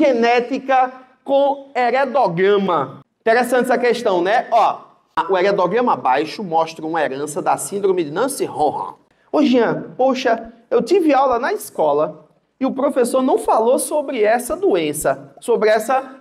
genética com heredograma. Interessante essa questão, né? Ó, o heredograma abaixo mostra uma herança da síndrome de Nance Horan. Ô, Jean, poxa, eu tive aula na escola e o professor não falou sobre essa doença, sobre essa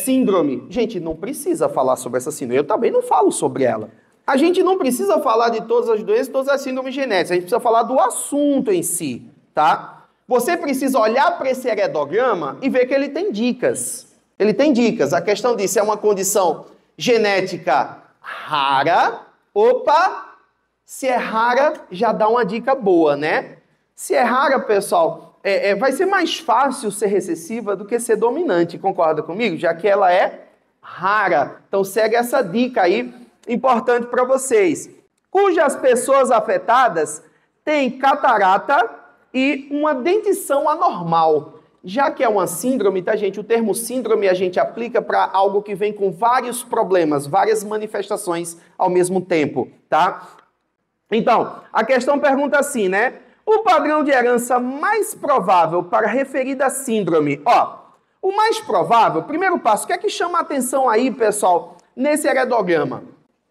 síndrome. Gente, não precisa falar sobre essa síndrome. Eu também não falo sobre ela. A gente não precisa falar de todas as doenças, todas as síndromes genéticas. A gente precisa falar do assunto em si, tá? Você precisa olhar para esse heredograma e ver que ele tem dicas. Ele tem dicas. A questão disso é uma condição genética rara. Opa! Se é rara, já dá uma dica boa, né? Se é rara, pessoal, vai ser mais fácil ser recessiva do que ser dominante. Concorda comigo? Já que ela é rara. Então segue essa dica aí, importante para vocês. Cujas pessoas afetadas têm catarata e uma dentição anormal. Já que é uma síndrome, tá, gente? O termo síndrome a gente aplica para algo que vem com vários problemas, várias manifestações ao mesmo tempo, tá? Então, a questão pergunta assim, né? O padrão de herança mais provável para a referida síndrome. Ó, o mais provável, primeiro passo, o que é que chama a atenção aí, pessoal, nesse heredograma?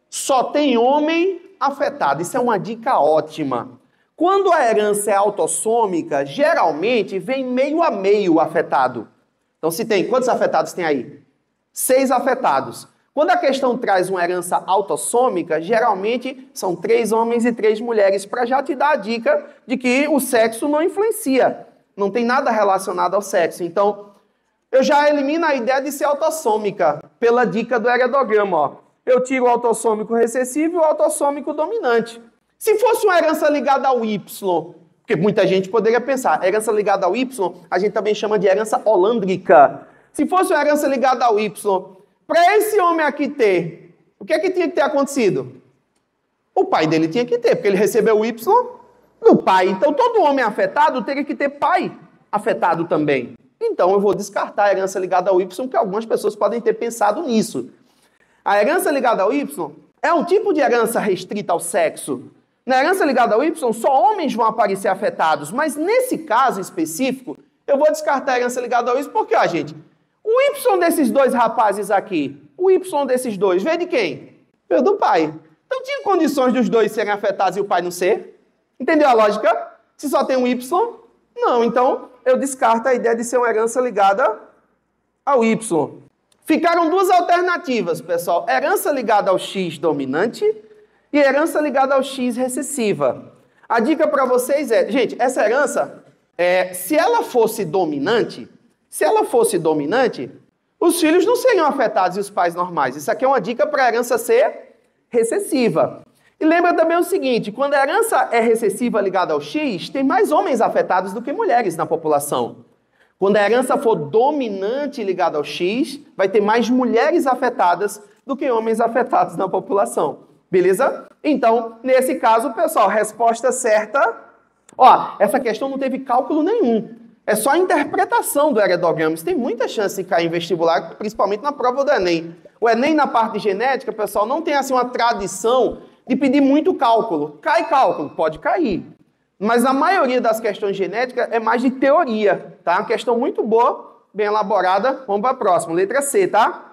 Só tem homem afetado. Isso é uma dica ótima. Quando a herança é autossômica, geralmente vem meio a meio afetado. Então, se tem, quantos afetados tem aí? 6 afetados. Quando a questão traz uma herança autossômica, geralmente são 3 homens e 3 mulheres, para já te dar a dica de que o sexo não influencia. Não tem nada relacionado ao sexo. Então, eu já elimino a ideia de ser autossômica pela dica do heredograma, ó. Eu tiro o autossômico recessivo e o autossômico dominante. Se fosse uma herança ligada ao Y, porque muita gente poderia pensar, herança ligada ao Y, a gente também chama de herança holandrica. Se fosse uma herança ligada ao Y, para esse homem aqui ter, o que é que tinha que ter acontecido? O pai dele tinha que ter, porque ele recebeu o Y do pai. Então, todo homem afetado teria que ter pai afetado também. Então, eu vou descartar a herança ligada ao Y, porque algumas pessoas podem ter pensado nisso. A herança ligada ao Y é um tipo de herança restrita ao sexo. Na herança ligada ao Y, só homens vão aparecer afetados, mas nesse caso específico, eu vou descartar a herança ligada ao Y, porque, ó, gente, o Y desses 2 rapazes aqui, o Y desses 2, veio de quem? Veio do pai. Então, tinha condições dos 2 serem afetados e o pai não ser? Entendeu a lógica? Se só tem um Y, não. Então, eu descarto a ideia de ser uma herança ligada ao Y. Ficaram 2 alternativas, pessoal. Herança ligada ao X dominante e herança ligada ao X recessiva. A dica para vocês é, gente, essa herança, se ela fosse dominante, os filhos não seriam afetados e os pais normais. Isso aqui é uma dica para a herança ser recessiva. E lembra também o seguinte, quando a herança é recessiva ligada ao X, tem mais homens afetados do que mulheres na população. Quando a herança for dominante ligada ao X, vai ter mais mulheres afetadas do que homens afetados na população. Beleza? Então, nesse caso, pessoal, resposta certa... Ó, essa questão não teve cálculo nenhum. É só a interpretação do heredograma. Isso tem muita chance de cair em vestibular, principalmente na prova do Enem. O Enem, na parte de genética, pessoal, não tem assim uma tradição de pedir muito cálculo. Cai cálculo? Pode cair. Mas a maioria das questões genéticas é mais de teoria, tá? Uma questão muito boa, bem elaborada. Vamos para a próxima. Letra C, tá?